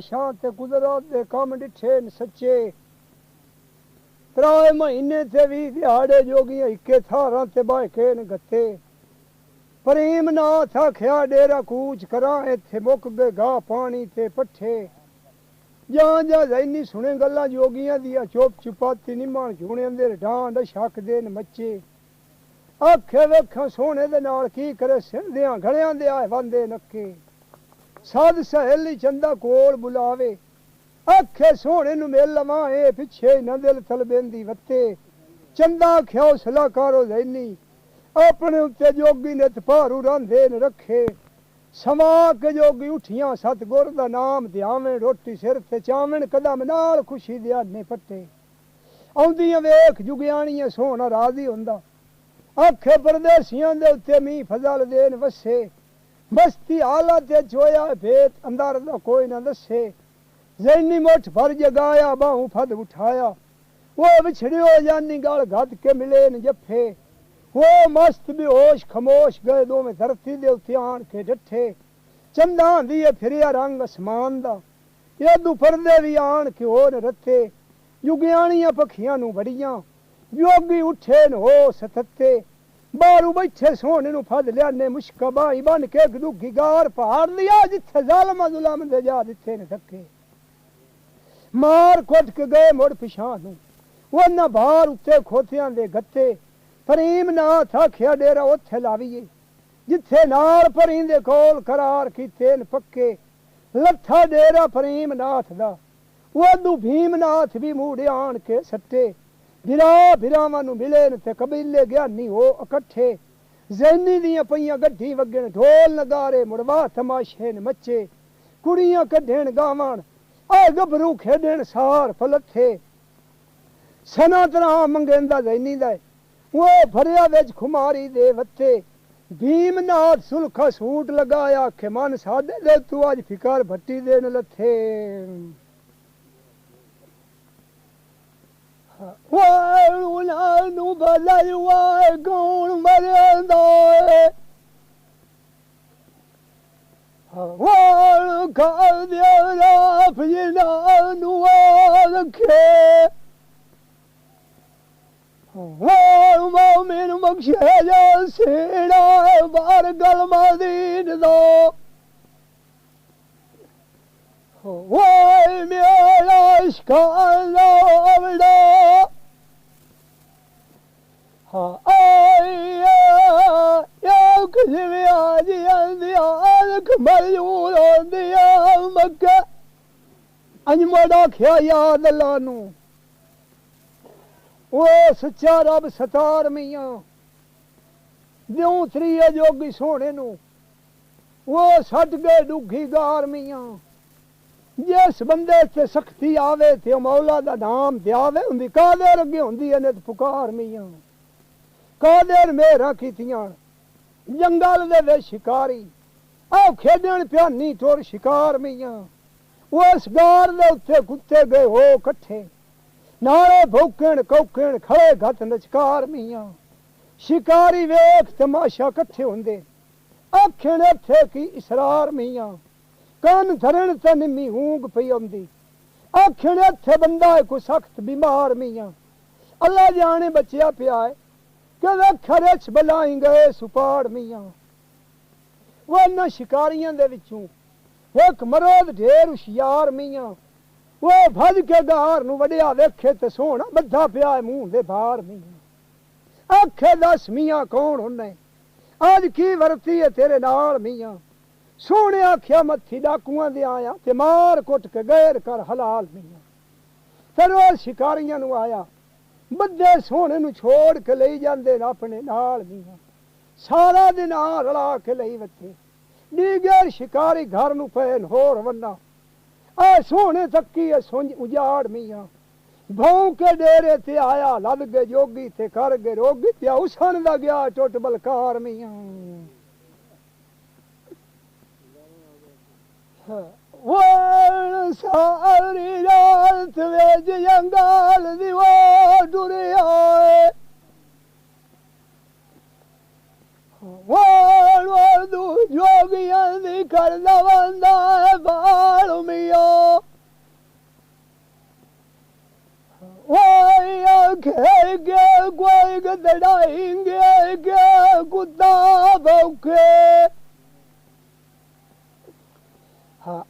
बादशाह ते कुदरत दे कम डिठे सच्चे। 3 महीने ते 20 दिहाड़े जोगियां इक्के थारां ते बाके न गत्ते। प्रेम नाथ आख्या डेरा कूच करा इत्थे मुक गए गाह पानी ते पट्ठे। जां जा जैनी सुने गल्लां जोगियां दियां चुप चुपाती निमान झूने दे डांड शक दे न मच्चे। आखे वेखां सोने दे नाल की करे सिरदियां घड़ियां दे आए वांदे नक्के। साध सहेली चंदा कोल बुलावे आखे सोने नू मिल लवां ए पिछे न दिल तलबेंदी वत्ते। चंदा आख्या सलाहकारो जैनी अपने उत्ते जोगी ने भारू रांधे न रखे। समा के जोगी उठियां सतगुर दा नाम ध्यावें रोटी सिर ते चावण कदम नाल खुशी दे आने पट्टे। आउंदियां वेख जुगियाणियां सोहना राजी हुंदा आखे परदेसियां दे उत्ते मींह फजल देन वसे। बस्ती हालत चोया भेत अंदर दा कोई न दसे। जैनी मुठ भर जगाया बाहू फद उठाया वो बिछड़ियो जानी गाल घद के मिले न जफे। वो मस्त बेहोश खमोश गए दोवें धरती दे उत्ते आन के डठे। चंदा दिए फिरिया रंग असमान दा यादू परदे भी आन के होर रते। जुगियाणियां पखियां नू बड़ियां जोगी उठे न हो सतते। बारू बैठे सोने नू फद लियाने मुश्का बाई बन के दुखी गार पहाड़ लिया जिथे जालमा जुलम दे जा दिथे न धक्के। मार कुट के गए मुड़ पिछां नू वो न बाहर उत्ते खोतियां दे गत्ते। फरीम नाथ आख्या डेरा उत्थे लावीए जिथे नाल परींदे कोल करार कीते न पक्के। लथा डेरा फरीम नाथ दा वो भीम नाथ भी मूड़े आन के सट्टे। बिरा बिरावां नू मिले न ते कबीले ज्ञानी हो इकट्ठे। जैनी दियां पईयां गड्डी वगण ढोल नगारे मुड़वा तमाशे न मच्चे। कुड़ियां कढण गावण आ गभरू खेडण सार फलथे। सना तरह मंगेंदा जैनी दा वो भरिया विच खुमारी दे वत्ते। भीमनाथ सुलखा सूट लगाया के मन सादे दे तू अज फिकर भट्टी देन लथे। नू बदलवा कौन मरेंदा खा दिया फजना नू रखे। मोमिन बख्शे जा सेड़ा बार गलमा दीन दो। मेरा शिकारा अजमड़ा ख्या याद लानू वो सच्चा रब सतार मियां द्यों त्रिये जोगी सोने नू वो सट गए डुगी गार मियां। जिस बंदे से सख्ती आवे ते मौला दा नाम ध्यावे उंदी कादेर अगे हुंदी ने पुकार मियां। कादेर मेरा कीतियां जंगल दे विच शिकारी आ खेडण प्यानी टुर शिकार मियां। उस गार दे उत्ते कुत्ते गए हो कट्ठे नाले भौकण कौकण खड़े घत नचकार मियां। शिकारी वेख तमाशा कट्ठे हुंदे आखण इत्थे की इसरार मियां। कान धरण ते निमी ऊंग पई आउंदी आखण इत्थे बंदा है कोई सख्त बीमार मियां। अल्लाह जाने बचिया पिया है कि वेख रिछ बलाई गए सुपाड़ मियां। वो न शिकारियां दे विचों एक मरोद ढेर हुशियार मियां। वो भज के गार नू वड़िया वेखे ते सोहना बद्धा पिया है मुंह दे बाहर मियां। आखे दस मियां कौन हुन्ने अज की वरती है तेरे नाल मियां। सोहने आख्या मत्थी डाकुआं दे आया ते मार कुट के गैर कर हलाल मियां। फिर वो शिकारियां नू आया बद्दे सोहने नू छोड़ के लई जांदे न अपने नाल मियां। सारा दिन आ रला के लई वथे नीगर शिकारी घर नू पैन होर वन्ना आ सोहने तकी है सुंज उजाड़ मियां। भौं के डेरे ते आया लद गए जोगी ते कर गए रोगी त्या उसन दा गया टुट बलकार मियां। सारी रात वेच जंगल दी वो टुरिया जोगियां दी करदा बंदा है बाल मियां। आखेंगे कोई गदड़ाएंगे के कुत्ता भौंके हाँ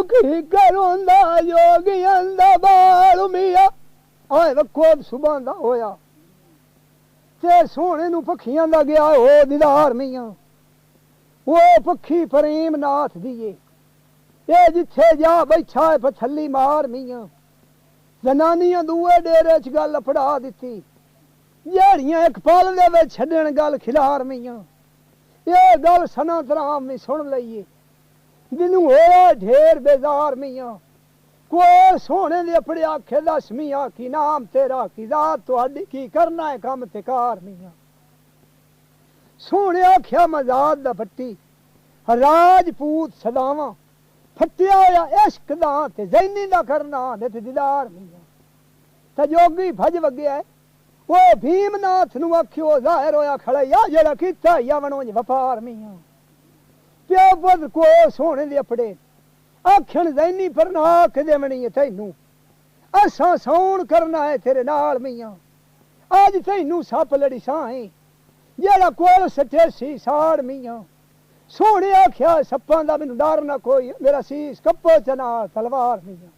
की करूंदा योगियां दा बाल मिया आए वखो सुबह दा होया ते सोने नू पखियां दा गया हो दीदार मिया वो पखी प्रेम नाथ दिए ये जिथे जा बैठा है पथली मार मिया जनानियां दूए डेरे च गल फड़ा दिती जेड़ियां एक पल दे विच छड्डण गल खिलार मिया ये गल सना तराम में सुन लईए जिनू होया ढेर बेजार मिया को सोने दे अपने आखे दस मिया की नाम तेरा की जात तुहाडी की करना है काम ते कार मिया सोने आख्या मजाद दा फट्टी राजपूत सदावा फटिया होया इश्क दा ते जैनी दा करना नित दीदार मिया ते जोगी भज वगया वो भीमनाथ नू आख्यो जाहिर होया खड़ा या जेड़ा कीता या वणों व्यापार मिया प्यो पुत को सोने दे अपड़े आखण जैनी पर नाख देवनी है तैनू असा सौन करना है तेरे नाल मिया आज तैनू सप लड़ी साई जेड़ा कोल सटेसी साड़ मिया सोने आख्या सप्पां दा मैनू डर ना कोई मेरा सीस कप्पो चना तलवार मिया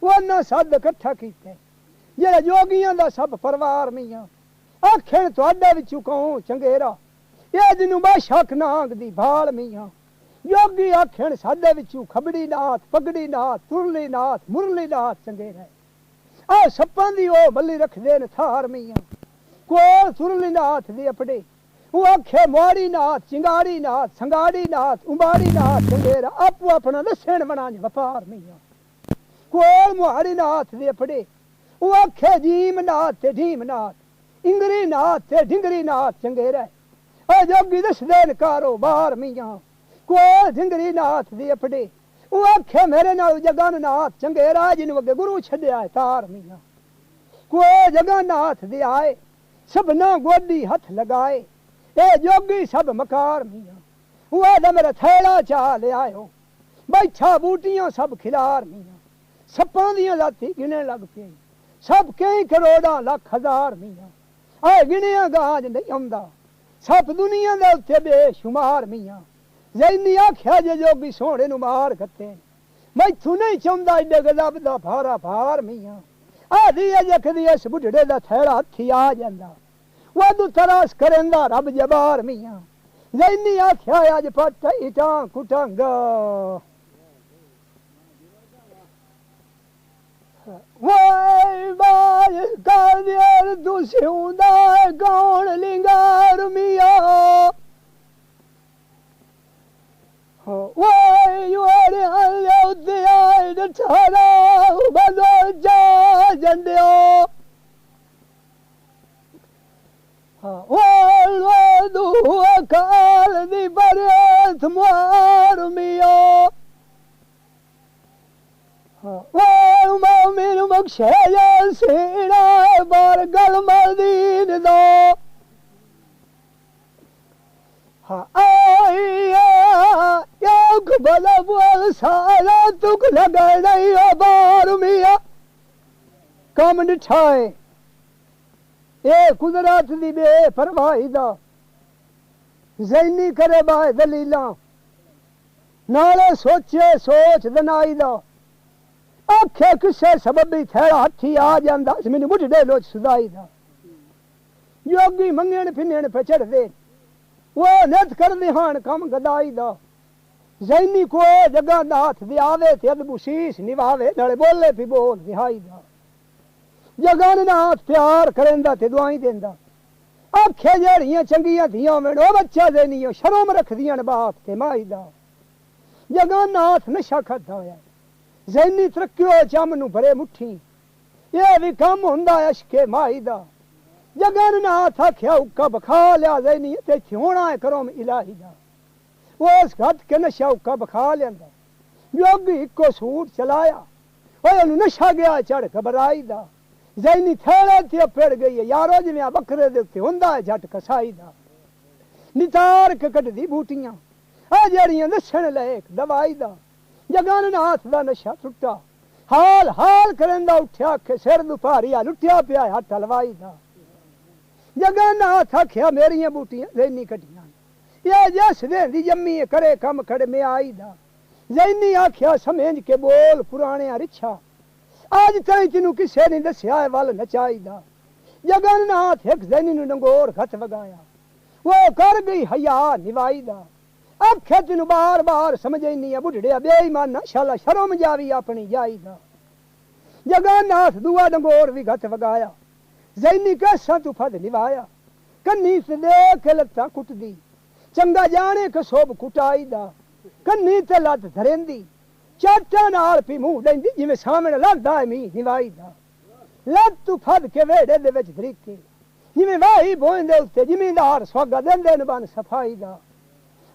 वो ना सद इकट्ठा कीते जेड़ा जोगियां दा सब परिवार मिया आखण तुहाडे विचों कौन चंगेरा ये जिनू बाशक नांग दी भाल मिया योगी आखण साडे विचों खबड़ी नाथ पगड़ी नाथ तुरली नाथ मुरली नाथ चंगेरा आ सप्पां दी ओ बल्ली रखदे न थार मिया कोल तुरली नाथ दी अपड़े वो आखे मोड़ी नाथ चिंगाड़ी नाथ संगाड़ी नाथ उबाड़ी नाथ चंगेरा आपू अपना दसण वणा व्यापार मिया कोल मोड़ी नाथ दे अपड़े वो आखे जीम नाथ ते ढीम नाथ इंगरी नाथ ते ढिंगरी नाथ चंगेरा ओ जोगी दस देन कारोबार मिया कोल ढिंगरी नाथ दे अपड़े वो आखे मेरे नाल जगन नाथ चंगेरा जिन वगे गुरु छड्या तार मिया को जगन्नाथ दे आए सबना गोदी हथ लगाए ए जोगी सब मकार मिया हुआ दा मेरा थैला चा ले आयो बैठा बूटियां सब खिलार मिया सप्पां दियां लाती गिने लग पे सब कई करोड़ा लाख हजार मिया आए गिनिया गाज नहीं आंदा सब दुनिया दे उत्ते बेशुमार मिया जैनी आख्या जे जोगी सोने नू मार खत्ते मैथू नहीं चाहुंदा एडे गजब दा भारा भार मिया आधी जखदी इस बुढ़ड़े दा थैला हथी आ जांदा वादू तरास करेंदा रब जबार मिया जैनी आख्या अज पट इटां कुटांगा वाई बाज कादियर दुसिउंदा कौन लिंगार मिया वाई योरे हल्ले उते आए डठारा बदो जा जंडियो वाल वादू काल दी बरत मार मिया वाल मोमिन बख्शे सीना बार गल मदीन दो भला बोल सारा तुक लगा नहीं बार मिया कम डिठाए ए कुदरत दी बेपरवाही दा जैनी करे बाय दलीला नाले सोचे सोच दनाई दा आखे किसे सबबी थैला हथी आ जांदा मैनू बुढ़े लोच सुधाई दा योगी मंगण फिरन पे चढ़दे वो नित करदे हान कम गदाई दा जैनी को जगन्नाथ दे आवे ते अदबू शीश निभावे नाले बोले भी बोल रिहाई दा जगन्नाथ प्यार करेंदा ते दुआई देंदा आखे जेड़ियां चंगियां थियां वेण ओ बच्चा देनियो शर्म रखदियां न बाप ते माई दा जगन्नाथ नशा खाता होया जैनी तरक्यो चम नू भरे मुट्ठी ये भी कम हुंदा अशके माई दा जगन्नाथ आख्या उक्का बखा लिया जैनी ते होना है करोम इलाही दा उस घट के नशा उक्का बखा लिया योगी इको सूट चलाया ओए नशा गया चढ़ घबराई दा जैनी थैले ते पेड़ गई है यारो जिवें बकरे दे उत्ते हुंदा है झट कसाई दा नितार के कटदी बूटियां आ जड़ियां दसण लायक दवाई दा जगन्नाथ दा नशा टुटा हाल हाल करंदा उठ्या के सिर दुपारिया लुटिया पिया हट हलवाई दा जगन्नाथ आख्या मेरियां बूटियां जैनी कटियां ये जस वेंदी जम्मी करे कम खड़े में आई दा जैनी आख्या समझ के बोल पुराने रिछा आज ताईं तेनू किसे नहीं दस्या वल नचाई दा जगन्नाथ एक जैनी नु डंगोर खत वगाया वो कर गई हया निवाई दा आखे तेनू बार बार समझ नहीं है बुढ़ड़िया बेईमाना शाला शर्म जावी अपनी जाई दा जगन्नाथ दुआ डंगोर भी गत वगाया जैनी कैसा तू फद निभाया कन्नी से देख लत्ता कुटदी चंगा जाने के सोब कुटाई दा कन्नी ते लत धरेंदी चाटा नाल पी मुंह देंदी जिवें सामने लंदा मी निभाई दा लत तू फद के वेड़े दे विच धरीके जिवें वाही बोंदे उत्ते जिमींदार स्वागा देंदे न बन सफाई दा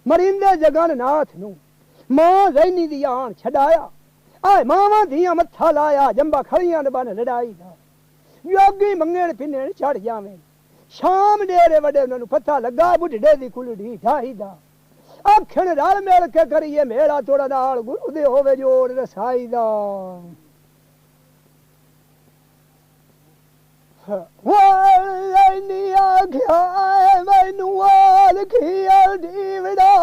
मरिंदे जगन्नाथ नू मां जैनी दी आन छड़ाया आए मावां धियां मत्था लाया जंबा खड़ियां बन लड़ाई दा योगी मंगण पिन्नण चढ़ जावे शाम डेरे वडे उन्हां पता लगा बुढ़ड़े दी कुलड़ी ढाई दा आखण रल मिल के करिए मेला तोड़ा नाल गुरु दे होवे जोड़ रसाई दा वाली आख्या मैनू आल खिया दीवड़ा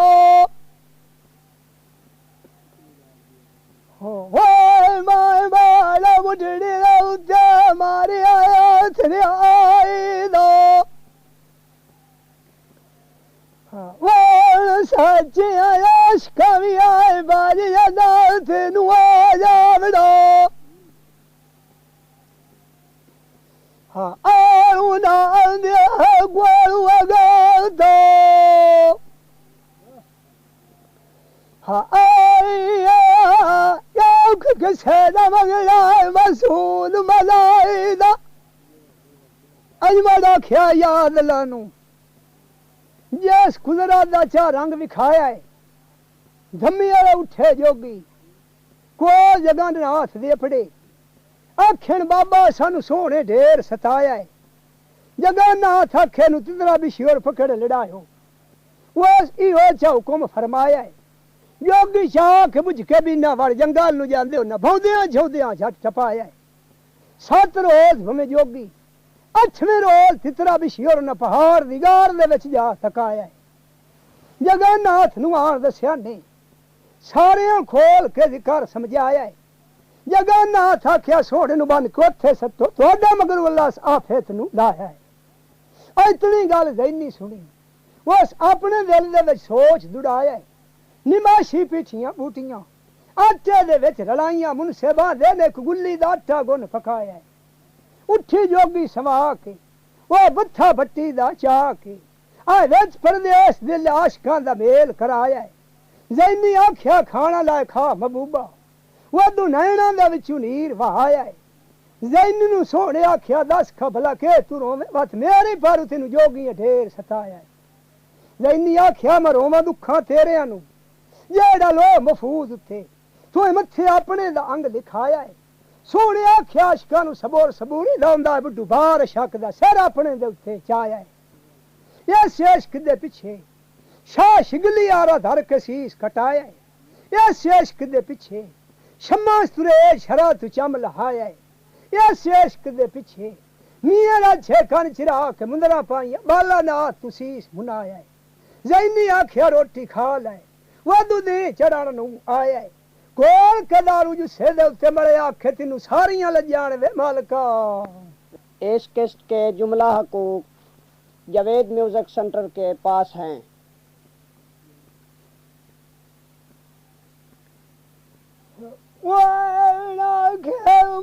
माय बाला बुढ़ड़ी उत्ते मारे हथ आई दो सच्चे आशक भी आए बाजी नाथ नू आ जावड़ो आऊ ना दे गोलू अगा दो मसूद मलाईदा अजमड़ा ख्या याद लानू जिस कुदरत दा चा रंग विखाया है धम्मी वाले उठे जोगी को जगन्नाथ दे पड़े आखन बाबा सानू सोने ढेर सताया है जगन्नाथ आखे नू तितरा भी शिवर पकड़ लड़ायो वो इहो चा हुकुम फरमाया है योगी शाख बुझ के भी ना वड़ जंगल नू जांदे हो ना भौंदियां झौदियां झट टपाया है 7 रोज भमे जोगी 8वें रोज तितरा भी शिवर न पहाड़ दिगार दे विच जा तकाया है जगन्नाथ नू आन दस्या नहीं सारियां खोल के जिक्र समझाया है जगन्नाथ आख्या सोने नू बन के उत्थे सत्तो तुहाडा मगर वल्ला आफत नू लाया है इतनी गल जैनी सुनी उस अपने दिल दे विच सोच दुड़ाया है निमाशी पीठियां बूटियां आटे दे विच रलाइयां मुनसेबा दे ने गुल्ली दा आटा गुन पकाया है उठी जोगी सवा के वो बत्था भट्टी दा चा के आ विच परदेस दिल आशकां दा मेल कराया है जैनी आख्या खाना लाए खा महबूबा वादू नैना दा विचू नीर वहाया है जैनी नू सोने आख्या दस खा भला के तू रोवे वत मेरे पर तेनू जोगी ढेर सताया है जैनी आख्या मैं रोवां दुखां तेरियां नू जेड़ा लो महफूज उथे तू मथे अपने दा अंग लिखाया है सोने आख्या आशकां नू सबोर सबूरी लाउंदा है बुड्ढू बार शक दा सिर अपने दे उत्ते चाया है इस इश्क दे पिछे शाह शिगली आरा धर के शीश कटाया है इस इश्क दे पिछे शम्मा सुरे शरा तू चम लहाया है इस इश्क दे पिछे मियां राझे कन चिरा के मुंदरा पाइया बाला ना तू शीश मुनाया है जैनी आख्या रोटी खा लाए वादू दे चढ़ाण नू आया है कोल कदारू जो सेदे उत्ते मरे आखे तेनू सारियां लजाण वे मालका। इस किस्त के जुमला हकूक जावेद म्यूजिक सेंटर के पास हैं।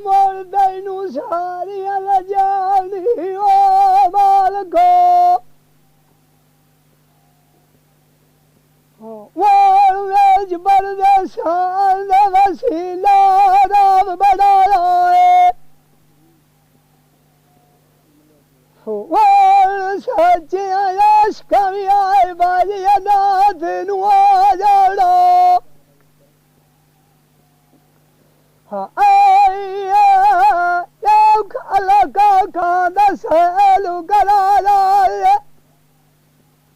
मर्दनू सारियां लजाणी ओ मालको बरदेसान वसीला राम बनाया है सच्चे आशक भी आए बाजी नाथ नू आ जाना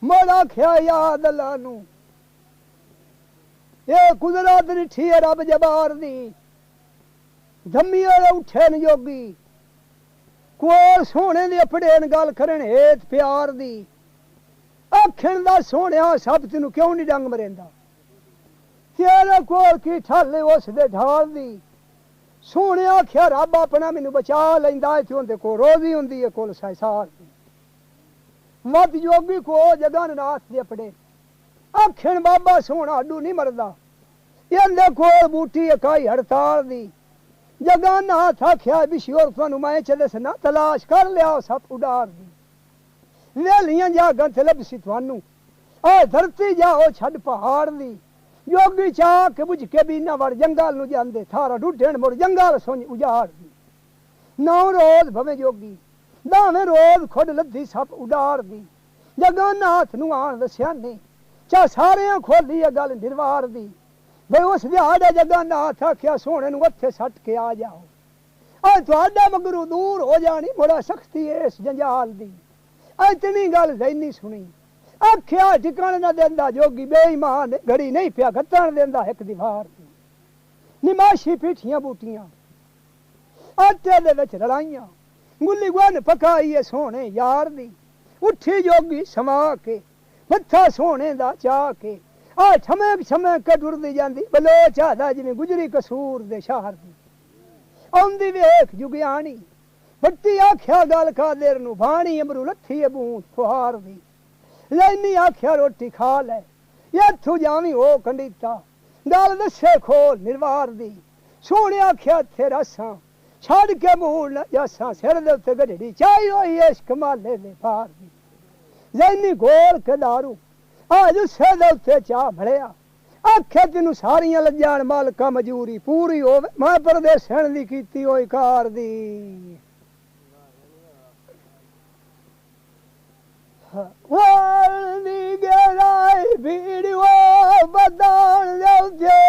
मोड़ा ख्या याद लानू ये कुदरत निठी है रब जबार दी धम्मी वाले उठे न जोगी कोल सोने दी अपने गल करन हेत प्यार दी आखन दा सोने सब तेनू क्यों नहीं डंग मरेंदा तेरे कोल की ठल उस दे ढाल दी सोने आख्या रब अपना मैनू बचा लैंदा इत्थे उंदे कोल रोजी हुंदी है कोल साल मत जोगी को जगन नाथ दे अपने आखन बाबा सोना अड्डू नहीं मरदा इंदे कोल बूटी इकाई हड़ताल दी जगन नाथ आख्या बिशोर तुहानू मैं चले सना तलाश कर लिया सप उडार दी वेलियां जागां ते लभसी तुहानू आ धरती जाओ छड़ पहाड़ दी जोगी चाह के बुझ के भी ना वड़ जंगल नू जांदे थारा ढूंढण मुड़ जंगल सोनी उजाड़ दी नौ रोज भवे जोगी दावे रोज खुद लद्दी सप उडार दी जगन्नाथ नू आन दस्या ने चा सारे खोली ये गल निर्वार दी भाई उस दिहाड़े जगन्नाथ आख्या सोने नू उत्थे सट के आ जाओ और तुहाडे मगरू दूर हो जानी बड़ा सख्ती है इस जंजाल दी इतनी गल जैनी सुनी आख्या ठिकाने ना देंदा जोगी बेईमान घड़ी नहीं पिया गत्तण देंदा एक दीवार दी निमाशी पीठियां बूटियां आटे दे विच लड़ाइयां गुल्ली गुन पकाई है सोने यार दी उठी जोगी समा के मत्था सोने दा चा के आ छमेक छमेक के टुरदी जांदी बलोच आदा जिवें गुजरी कसूर दे शहर दी आउंदी वेख जुगियानी फट्टी आख्या गल का देर नू भाणी अमरू लथी बूंद फुहार दी लैनी आख्या रोटी खा ले इत्थू जावी हो कंडीता गल दसे खोल निर्वार दी सोने आख्या तेरा सा छड़ के मूल न जासा सिर दे उत्ते गढ़ड़ी चाही होई इश्क माले दे पार दी जैनी गोल के दारू आज उसे दे उत्ते चा भड़िया आखे तेनू सारियां लजान मालका मजूरी पूरी होवे मैं परदेसण दी कीती होई कार दी वाल दी गहराई वीडियो बदान दे उत्ते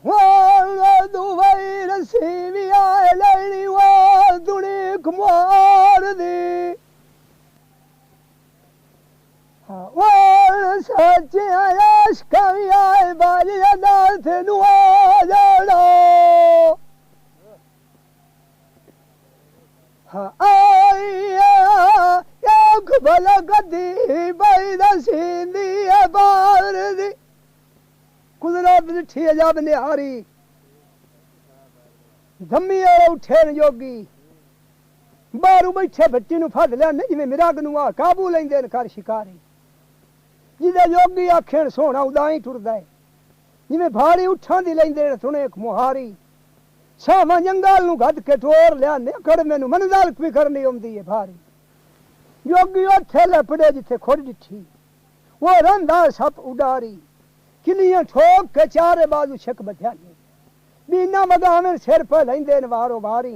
वाल दुबई रसीवी आए लेनी वाल दुनी कुमार दी वाल सच्चे आयश कवि आए बाजी दाल थे नुआ जाना आया एक भला गद्दी बई दसींदी है बार दी कुदरत दिठी अजब निहारी धम्मी उठे न जोगी बारू बैठे भट्टी नू फड़ लिया जिवें मिराग नू आ काबू लेंदे न कर शिकारी जिदे जोगी आखे सोना उदाई टुरदा है जिवें भारी उठां दी लेंदे न सुने एक मुहारी सावा जंगल नू गद के टोर लिया कड़मे नू मंजल भी करनी आउंदी है भारी जोगी उत्थे लपड़े जिथे खुद डिठी वो रंधा सप उडारी किलियां ठोक के चारे बाजू छक बध्या बीना मगावे सिर पर लेंदे न वारो वारी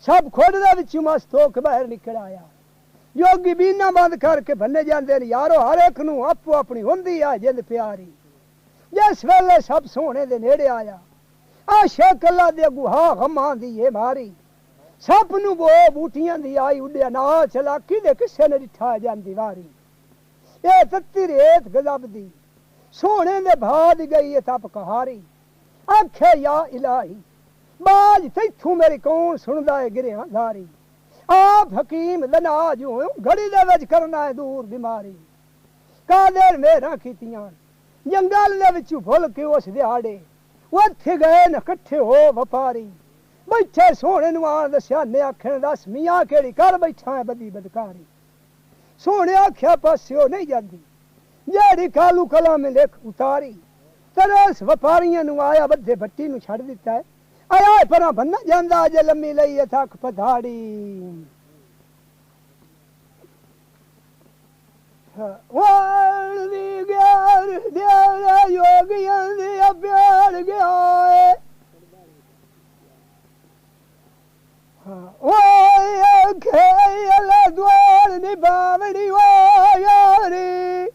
सब खुद दे विच मस्त हो के बाहर निकल आया जोगी बीना बंद करके भन्ने जांदे न यारो हर एक नू आपो अपनी हुंदी आ जिंद प्यारी जिस वेले सब सोने दे नेड़े आया आशा कला दे गुहा गमां दी ये मारी सप नू बो बूटियां दी आई उड़िया ना चला किदे किसे ने डिठा जांदी वारी ए तत्ती रेत गजब दी सोने दे भाद गई है तप कहारी आखे या इलाही बाज तैथू मेरी कौन सुनदा है गिरिया धारी आप हकीम दना जो घड़ी दे विच करना है दूर बीमारी कादेर मेरा कीतियां जंगल दे विच भुल के उस दिहाड़े उत्थे गए न कट्ठे हो व्यापारी बैठे सोने नू आन दस्या ने आखण दस मियाँ केड़ी कर बैठा है बदी बदकारी सोने आख्या पास्यो नहीं जांदी जेड़ी कालू कला में लेख उतारी तरस व्यापारियां नू आया बद्धे भट्टी नू छड़ दिता है आया परा भन्ना जांदा अजे लम्मी लई थक पधाड़ी वाल दी ग्यार देवरा योगियां दी प्यार गया है ओए खेला द्वार निभावनी वो यारी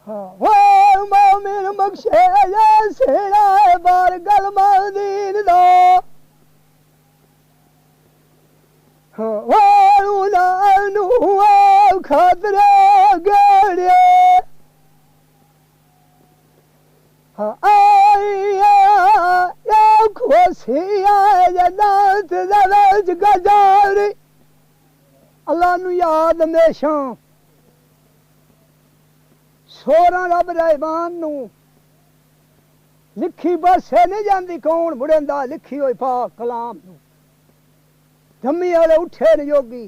वो मोमिन बख्शे सेड़ा बार गलमा दीन दो वो उनानू खतरे गड़े सिया जदात दवेज गजारी अल्लाह नू याद हमेशा सोरा रब रहमान नू लिखी बसे नहीं जाती कौन बुढ़ेंदा लिखी हुई पाक कलाम नू धम्मी वाले उठे न योगी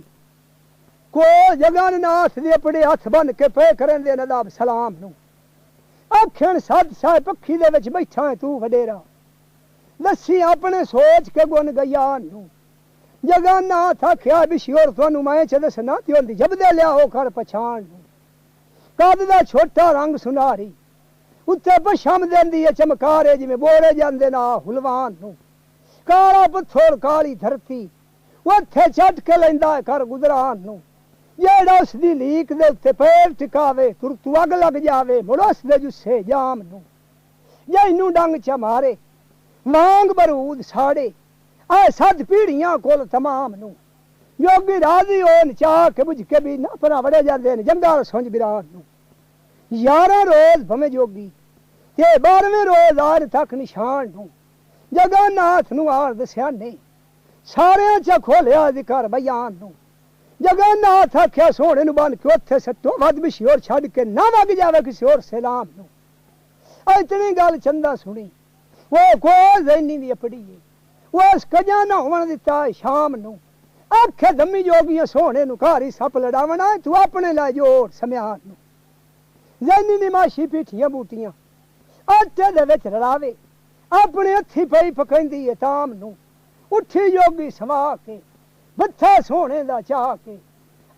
को जगन नाथ दे अपने हथ बन के पे करें दे नदाब सलाम नू आखन सत साए पखी दे विच बैठा है तू वडेरा दसी अपने सोच के गुन गयान नू जगन नाथ आख्या बिश्योर थानू मैं च दसना ती होंदी जबदे लिया हो कर पछाण नू कद दा छोटा रंग सुनारी उत्ते पछम देंदी है चमकारे जिवें बोले जांदे ना हुलवान नू काला पत्थर काली धरती उत्थे चट के लैंदा है कर गुजरान नू जेड़ा उसदी लीक दे उत्ते पैर टिकावे तुरतू अग लग जावे मुड़ उसदे जुस्से जाम नू जैनू डंग च मारे मांग बरूद साड़े आ सद पीढ़ियां कोल तमाम नू योगी राजी हो नचा के बुझ के भी ना परा वड़े जाते हैं जंगाल सुंज बिरान नू 11 रोज भवे जोगी ते 12वें रोज आर तक निशान नू जगन्नाथ नू आर दस्या नहीं सारे च खोलिया जिकर बयान नू जगन्नाथ आख्या सोने नू बन के उत्थे सट्टो वध बिशी और छड़ के ना वग जावे किसी और सलाम नू इतनी गल चंदा सुनी वो को जैनी दी अपड़ी वो इस कजा ना होवन दिता शाम नू आखे धम्मी जोगियां सोने नू घारी सप लड़ावना तू अपने ला जोर सम्यान नू जैनी नी माशी पीठियां बूटियां आटे दे विच रलावे अपने हथी पई पकैंदी है ताम नू उठी जोगी समा के मत्था सोने दा चाह के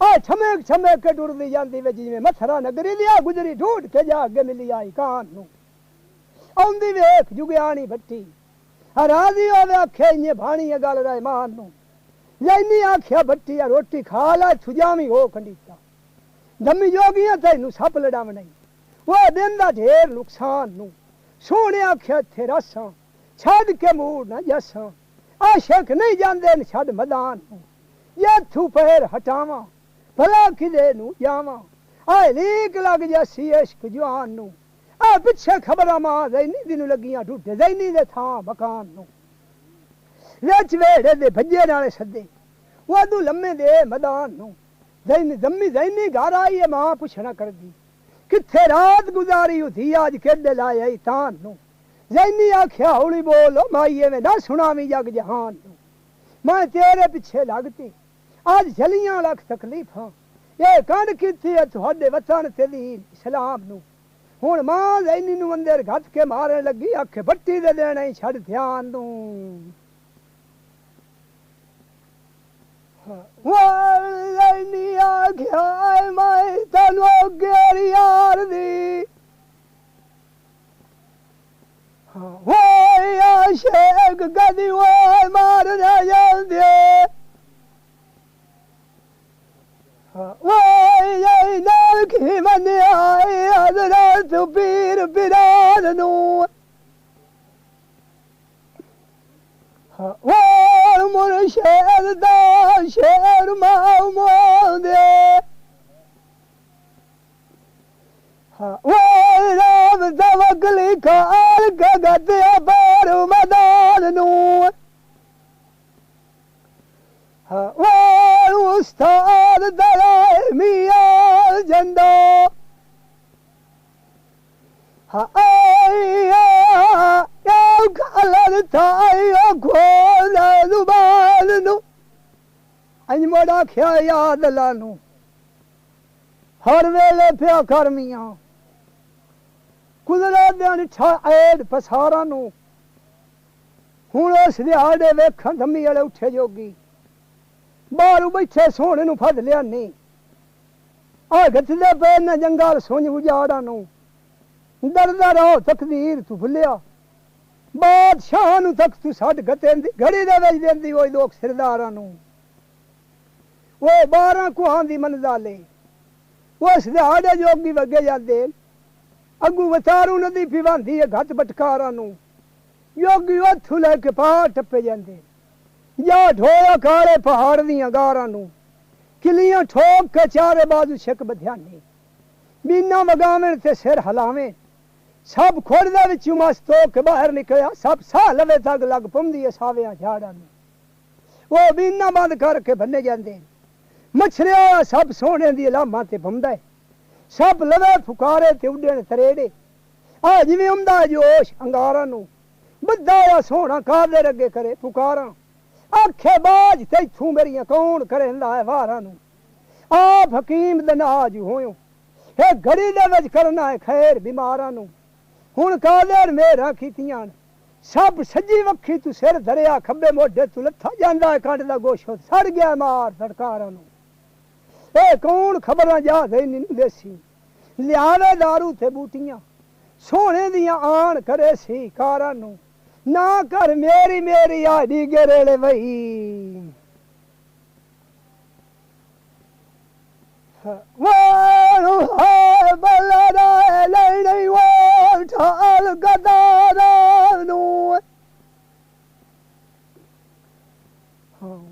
आ छमेक छमेक के डुरदी जांदी वे जिवें मथरा नगरी दिया गुजरी ढूंढ के जा अगे मिली आई कान नू आउंदी वेख जुगियानी भट्टी राजी होवे आखे इं भाणी गल रहमान नू जैनी आख्या भट्टी रोटी खा ला थुजावी हो खंडीता धम्मी जोगियां तैनू सप लड़ावना वो दिन दा ढेर नुकसान नू सोने आख्या थे रसा छड़ के मूड न जसा आशक नहीं जांदे न छड़ मैदान नू ये थू पैर हटावा भला किदे नू जावा आए लीक लग जासी इश्क जवान नू आ पिछे खबरां मां जैनी दी नू लगियां ढूढे जैनी दे थां मकान नू रच वेड़े दे भज्जे नाले सदे वादू लम्मे दे मैदान नू जैनी जम्मी जैनी घर आई है मां पुछना कर दी किथे रात गुजारी उठी आज केडे लाया तान नू जैनी आख्या हौली बोलो माईए में ना सुनावी जग जहान नू मैं तेरे पिछे लगती आज झलियां लख तकलीफां ये कंड कीती है तुहाडे वतन ते दीन इस्लाम नू हुण मां जैनी नू अंदर घत के मारे लगी आखे भट्टी दे देना ही छड़ ध्यान नू जैनी आख्या मैं तनु गेरी यार दी शेख गदी वो मार जाते की मन आए हजरत पीर पिरान नू मुर्शद दा शेर मामो दे राम तवक्कली खाल गगत बार मैदान नू उस्ताद दलाए मियां झंडा अज मोड़ा ख्या याद लानू हर वेले प्या करमियां कुदरत दे निठा ऐड पसारा नू हुण उस दिहाड़े वेखण धम्मी वाले उठे जोगी बाहरों बैठे सोने नू फद लिया नहीं आ गथदे पे न जंगाल सुंज उजाड़ा नू डरदा रहो तकदीर तू भुलिया बादशाह नू तक तू सट गतेंदी घड़ी दे विच देंदी ओए लोग सिरदारां नू वो 12 कुहां दी मंजाले उस दिहाड़े जोगी वगे जाते अगू वतारू नदी पिवांदी है घट बटकारा नू योगी उथू लेके पहाड़ टप्पे जाते या ढोया काले पहाड़ दियां गारां नू किलियां ठोक के चारे बाजू छिक बध्याने बीना वगावें ते सिर हलावें सब खोड़ दे विचों मस्त हो के बाहर निकलिया सब साह लवे तक लग पौंदी है सावियां झाड़ां नूं वो बीना बंद करके बन्ने जांदे मछलियां सब सोने दी लामां ते बंदा है सब लवे फुकारे ते उड्डण तरेड़े आ जिवें आंदा जोश अंगारां नूं बद्दा सोहना कादे अगे करे पुकारां आखे बाज तैथू मेरियां कौन करेंदा है वारां नूं आप हकीम दे नाज होयो हे घड़ी दे विच करना है खैर बीमारां नूं हुण कादे मेरा कीतियां सब सज्जी वक्खी तू सिर धरिया खब्बे मोढे तू लथा जांदा है कंड दा गोशो सड़ गया मार सरकारां नूं ए कौन खबरां जा देनी देसी लियावे दारू ते बूटियां सोने दियां आन करे सी कारां नूं ना कर मेरी मेरी आड़ी गेरेले वही वारू है बलरा लेनी वो ठाल गदारा नूं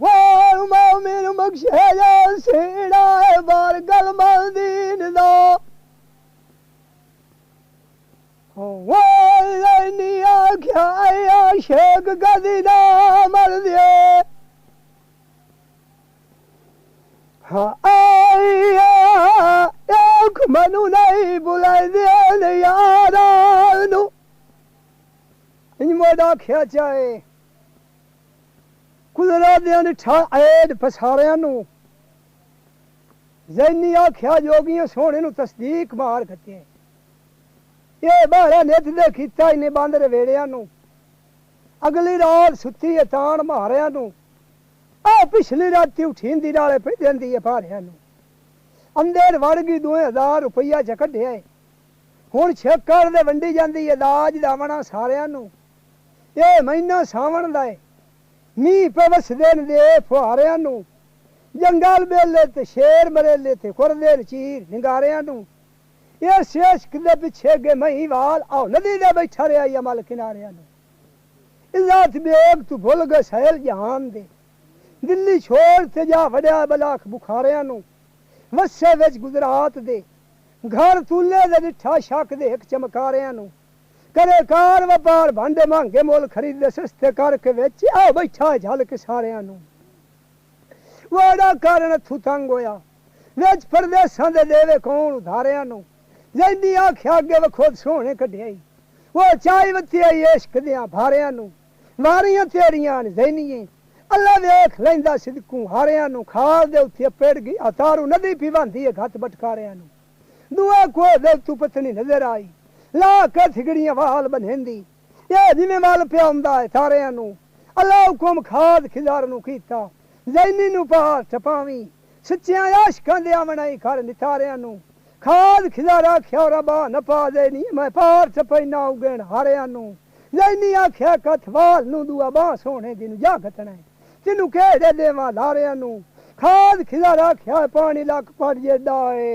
वारू मोमिन बख्शे जा सीड़ा बार गल मदीन दा लेनी आख्या शेख गदी ना मर दे मनु नहीं बुलाई दे यारा मोड़ा आख्या चाहे कुदरा दिया निठा ऐड पसारिया जैनी आख्या जोगियां सोने नू तस्दीक मार कटे ये बाहर नित दे खीता इन्हें बांदरे वेड़िया नू अगली रात सुती है तान मारिया नू आ पिछली राती उठींदी नाले पे देंदी है भारिया नू अंदर वड़ गई 2000 रुपया च कढ़िया हुण छेकर दे वंडी जांदी है दाज दावना सारिया नू ये महीना सावण दा है मीह पे वसदे दे फुहारिया नू जंगल बेले ते शेर मरेले ते खुरदे चीर निगारिया नू ये शेष दे पिछे गे महीवाल आओ नदी दे बैठा रहा या मल किनारिया नू इज्जत बेग तू भुल गए सैल जहान दे दिल्ली छोड़ ते जा वड्या बलाख बुखारिया नू वसे विच गुजरात दे घर तूले दे निठा शक दे एक चमकारिया नू करे कार व्यापार भांडे महंगे मोल खरीदे सस्ते करके वेच आ बैठा झल के सारिया नू वाड़ा कारण थू तंग होया विच परदेसां दे देवे कौन उधारिया नू जैनी आख्या अगे व खुद सोहने कढ़ियाई वो चाई वती आई इश्क दियां भारिया नू वारियां तेरियां जैनीए अल्लाह वेख लैंदा सिदकू हारिया नू खाल दे उत्ते पेड़ गई अतारू नदी पीवांदी है घट बटकारिया नू दुआ को दे तू पत्नी नजर आई ला के थिगड़ियां वाल बनेंदी ये जिवें वाल पिया हुंदा है तारिया नू अल्लाह हुकुम खाद खिलार नू कीता जैनी नू पार टपावी सच्चियां आशिकां दे आवणाई कर नितारिया नू खाद खिलारा आख्या रबा न पा देनी मैं पार टपई ना उगण हारिया नू जैनी आख्या कथवाल नू दुआ बां सोने दी नू जा घटना है तेनू केड़े देवां लारिया नू खाद खिलारा आख्या पानी लक पर जेड़ा है